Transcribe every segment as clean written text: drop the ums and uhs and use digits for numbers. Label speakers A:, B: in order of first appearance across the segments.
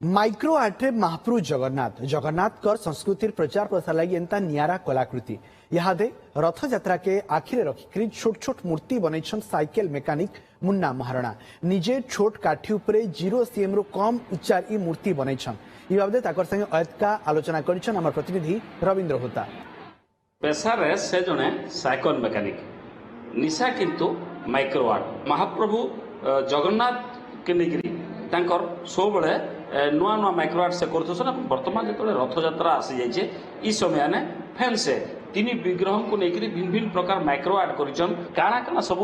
A: Micro आर्ट्रे महाप्रभु जगन्नाथ जगन्नाथ कर संस्कृति प्रचार प्रसार लगी एंता नियारा कलाकृति इहादे रथ यात्रा के आखिरे रखिक छोट छोट मूर्ति बनईछन साइकेल मेकानिक मुन्ना महारणा निजे छोट काठी उपरे 0 सीएम रु कम उच्चार ई मूर्ति बनईछन ई बाबदे ताकर संगे अयतका आलोचना करिछन हमर प्रतिनिधि रविंद्र होता।
B: पेशारे से जने साइकेल मेकानिक निशा किंतु माइक्रो आर्ट महाप्रभु जगन्नाथ के निगरी तांकर सब बळे नुआ नुआ माइक्रो आर्ट से करथसन वर्तमान जतले रथ यात्रा आसी जाइछे ई समय ने फैन से तीन विग्रह को लेकर भिन्न भिन्न प्रकार माइक्रो आर्ट करिछन काना काना सब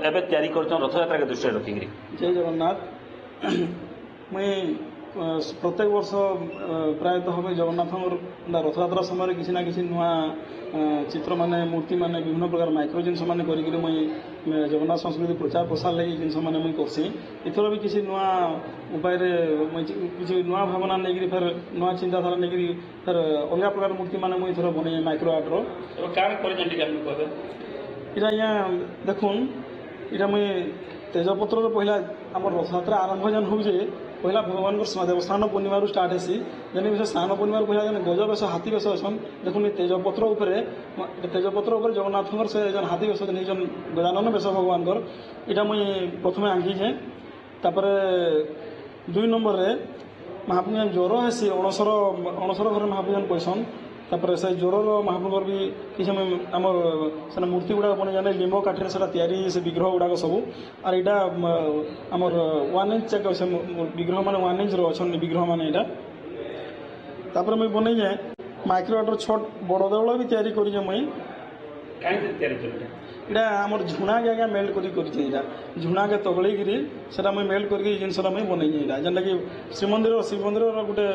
B: एबे तयारी करछन रथ यात्रा के दृष्टि रखिकरी।
C: जय जगन्नाथ मैं प्रत्येक वर्ष प्रायतः हम जगन्नाथ रथ यात्रा समय किसी ना किसी नुआ चित्र माने मूर्ति माने विभिन्न प्रकार माइक्रो जिनस माने करिकरी मैं जगन्नाथ संस्कृति प्रचार प्रसार लगी जिनस माने मैं करसी एथर भी किसी नुआ उपाय रे मैं किसी नुआ भावना नहीं फिर नुआ चिंताधारा नहीं फिर अलग प्रकार मूर्ति माने मैं एथर बने माइक्रो आर्ट रो
B: काण करिछन टिका हम कहबे
C: इरा यहाँ देखुन इरा मैं तेजपत्र पहला आम रथ यात्रा आरंभ जन हो पहला भगवान को स्नान पूर्णिमा स्टार्ट हेसी जन विषय स्नान पूर्णिमा पहला जन गज बेस हाथी बेस असन देखुन तेजपत्र जगन्नाथ से जन हाथी बेस नहीं गजानन बेस भगवान इटा मुई प्रथम आंकीचे तापर 2 नंबर रे महाप्रभु ज्वर हेसी अणसर घर महाप्रभु पैसन तापर से ज्वर महाप्रभुर भी किसी आमर से मूर्ति गुड़ा बने जाने लिंब काठर से तैयारी से विग्रह गुड़ाक सब और यहाँ आमर 1 इंच चेक से विग्रह मैंने 1 इंच अच्छा विग्रह मैंने यहाँ तापर मुझे बन जाए माइक्रो आर्टर छोट बड़ देवल भी तैयारी कर मुई इटा आम झुणा के आज्ञा मेल्ट कर झुणा के तगड़ी से मेल्ट कर जिनसा मुझे बनई जेनटा कि श्रीमंदिर गोटे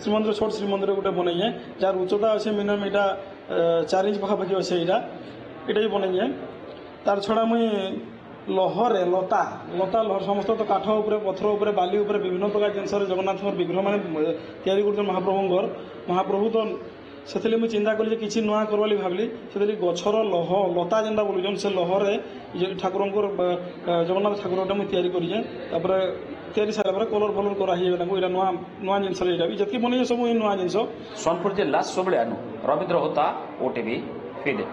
C: श्रीमंदिर छोट श्रीमंदिर गोटे बनई जार उच्चता अच्छे मिनिमम यहाँ 4 इंच पाखापाखि अच्छे यहाँ भी बनई तार छड़ा मुई लहरे लता लहर समस्त तो काठ उपरे पथर उपरे बाली उपरे विभिन्न प्रकार जिनस जगन्नाथ विग्रह मैंने तैयारी कर महाप्रभु तो से मुझे चिंता कली कि नुआ करवाली भाविली से गछर लता जेनटा बोलुन से लहरे ठाकुर जगन्नाथ ठाकुरटा मुझे तैयारी कर तैयारी सारा कलर फलर कराई नुआ नुआ जिनस जी बन सब नुआ जिनस
B: सोनपुर जिला सब रविंद्र होता ओटीवी फीड।